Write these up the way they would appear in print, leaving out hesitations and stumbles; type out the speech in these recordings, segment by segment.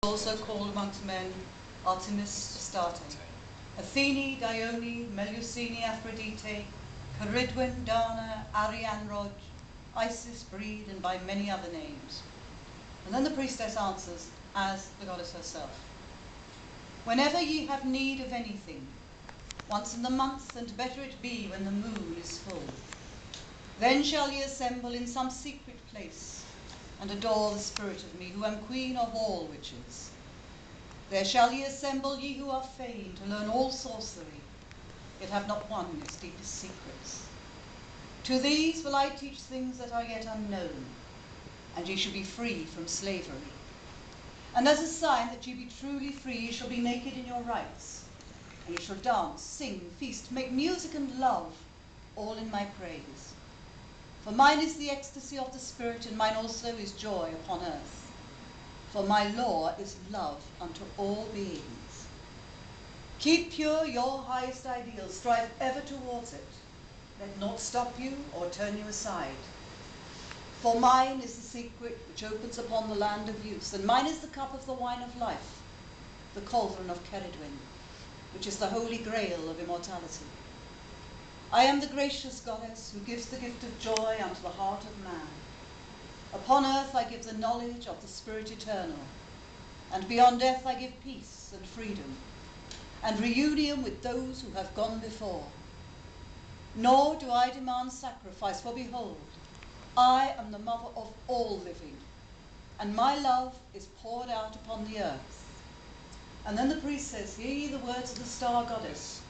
also called amongst men Artemis Astarte, Athene, Dione, Melusine, Aphrodite, Caridwen, Dana, Arianrod, Isis, Breed, and by many other names. And then the priestess answers, as the goddess herself. Whenever ye have need of anything, once in the month, and better it be when the moon is full, then shall ye assemble in some secret place, and adore the spirit of me, who am queen of all witches. There shall ye assemble, ye who are fain to learn all sorcery, yet have not one its deepest secrets. To these will I teach things that are yet unknown, and ye shall be free from slavery. And as a sign that ye be truly free, ye shall be naked in your rights, and ye shall dance, sing, feast, make music and love, all in my praise. For mine is the ecstasy of the spirit, and mine also is joy upon earth. For my law is love unto all beings. Keep pure your highest ideal, strive ever towards it. Let naught stop you or turn you aside. For mine is the secret which opens upon the land of use, and mine is the cup of the wine of life, the cauldron of Caridwen, which is the holy grail of immortality. I am the gracious goddess who gives the gift of joy unto the heart of man. Upon earth I give the knowledge of the Spirit eternal, and beyond death I give peace and freedom, and reunion with those who have gone before. Nor do I demand sacrifice, for behold, I am the mother of all living, and my love is poured out upon the earth. And then the priest says, hear ye the words of the star goddess,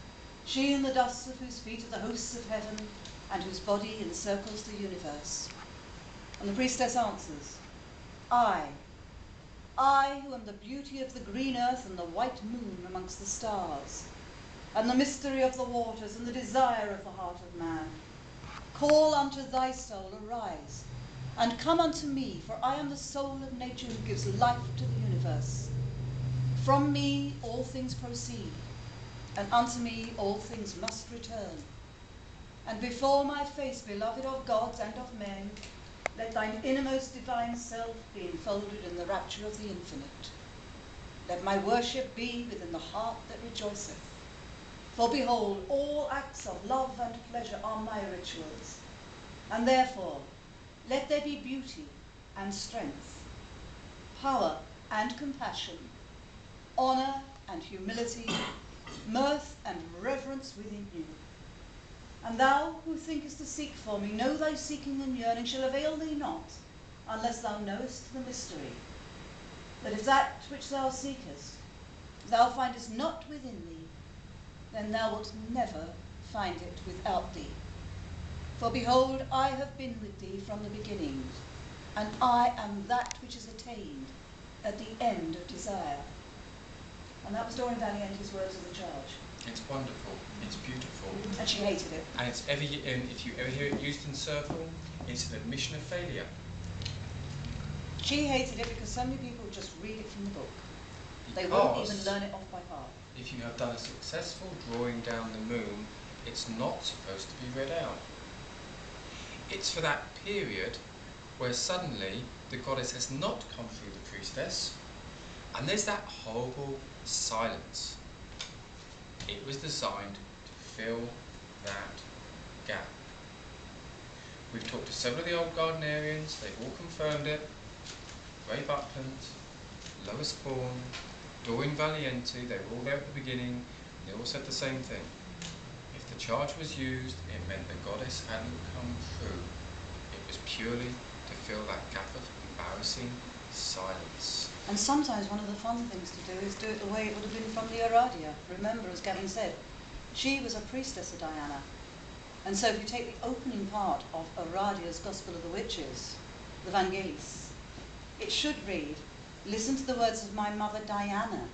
she in the dust of whose feet are the hosts of heaven, and whose body encircles the universe. And the priestess answers, I who am the beauty of the green earth and the white moon amongst the stars, and the mystery of the waters and the desire of the heart of man, call unto thy soul, arise, and come unto me, for I am the soul of nature who gives life to the universe. From me all things proceed, and unto me all things must return. And before my face, beloved of gods and of men, let thine innermost divine self be enfolded in the rapture of the infinite. Let my worship be within the heart that rejoiceth. For behold, all acts of love and pleasure are my rituals. And therefore, let there be beauty and strength, power and compassion, honor and humility, mirth and reverence within you. And thou who thinkest to seek for me, know thy seeking and yearning shall avail thee not, unless thou knowest the mystery, that if that which thou seekest thou findest not within thee, then thou wilt never find it without thee. For behold, I have been with thee from the beginning, and I am that which is attained at the end of desire. And that was Dorian Valiente's words of the charge. It's wonderful, it's beautiful. And she hated it. And it's if you ever hear it used in circle, it's an admission of failure. She hated it because so many people just read it from the book. They won't even learn it off by heart. If you have done a successful drawing down the moon, it's not supposed to be read out. It's for that period where suddenly the goddess has not come through the priestess, and there's that horrible silence. It was designed to fill that gap. We've talked to several of the old Gardnerians, they've all confirmed it. Ray Buckland, Lois Bourne, Doreen Valiente, they were all there at the beginning, and they all said the same thing. If the charge was used, it meant the goddess hadn't come through. It was purely to fill that gap of embarrassing silence. And sometimes one of the fun things to do is do it the way it would have been from the Aradia. Remember, as Gavin said, she was a priestess of Diana. And so if you take the opening part of Aradia's Gospel of the Witches, the Vangelis, it should read, listen to the words of my mother Diana,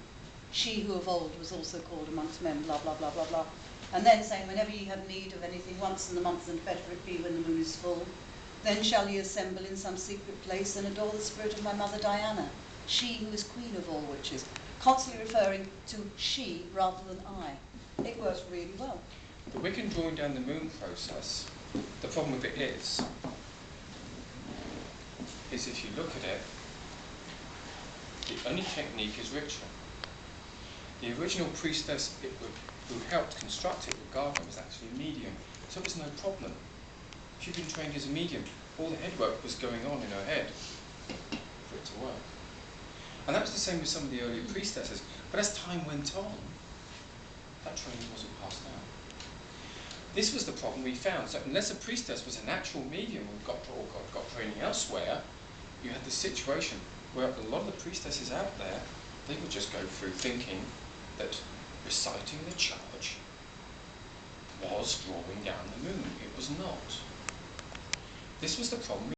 she who of old was also called amongst men, blah, blah, blah, blah, blah. And then saying, whenever ye have need of anything once in the month, and better it be when the moon is full, then shall ye assemble in some secret place and adore the spirit of my mother Diana, she who is queen of all witches, constantly referring to she rather than I. It works really well. The Wiccan drawing down the moon process, the problem with it is if you look at it, The only technique is ritual. The original priestess who helped construct it with Gardner was actually a medium, so it was no problem. She'd been trained as a medium. All the head work was going on in her head for it to work. And that was the same with some of the earlier priestesses. But as time went on, that training wasn't passed down. This was the problem we found. So unless a priestess was a natural medium and got training elsewhere, you had the situation where a lot of the priestesses out there, they would just go through thinking that reciting the charge was drawing down the moon. It was not. This was the problem.